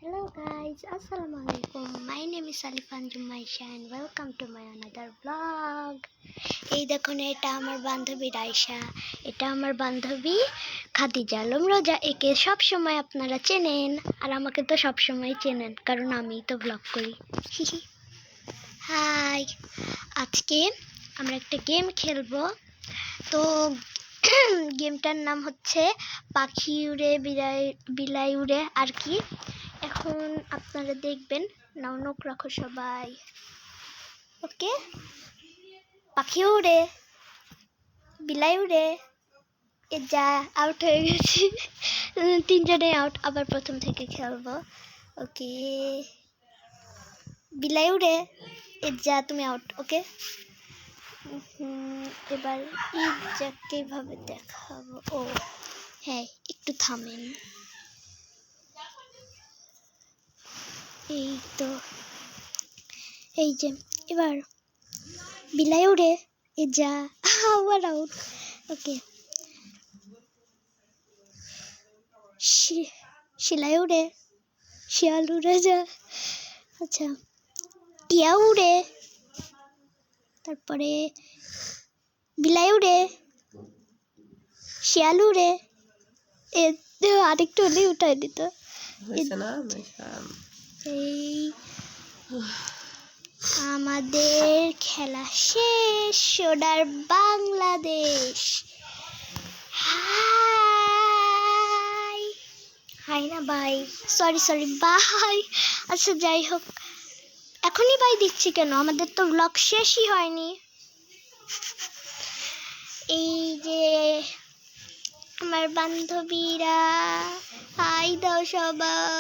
Hello guys, Assalamualaikum. My name is Salifan Jumaisha and welcome to my another vlog. এই দেখুন, এটা আমার বান্ধবী রাইসা, এটা আমার বান্ধবী খাদিজা আলম রোজা। একে সব সময় আপনারা চেনেন আর আমাকে তো সব সময় চেনেন কারণ আমি তো ব্লগ করি। হাই, আজকে আমরা একটা গেম খেলবো। তো গেমটার নাম হচ্ছে পাখি উড়ে বিলাই উড়ে আর কি। এখন আপনারা দেখবেন, নাও নখ রাখো সবাই। ওকে, পাখি উড়ে বিলাই উড়ে, এ যা আউট হয়ে গেছি। তিনজনে আউট, আবার প্রথম থেকে খেলবো। ওকে, বিলাই উড়ে, এ যা তুমি আউট। ওকে, এবার ইজাকে ভাবে দেখাবো। ও হ্যাঁ, একটু থামেন। এই তো, এই যে এবার বিলাই উড়ে, এ যা আবার আউট। ওকে, শিলাই উড়ে, শিয়াল উড়ে যা। আচ্ছা, টিয়া উড়ে, তারপরে বিলাই উড়ে, শিয়াল উড়ে, এ আরেকটু হলেই উঠাই দিত। এই আমাদের খেলা শেষ। সোডার বাংলাদেশ। হাই হাই না ভাই, সরি বাই। আচ্ছা যাই হোক, এখনই বাই দিচ্ছি কেন? আমাদের তো ব্লগ শেষই হয়নি। এই যে আমার বান্ধবীরা, হাই দাও সবাই।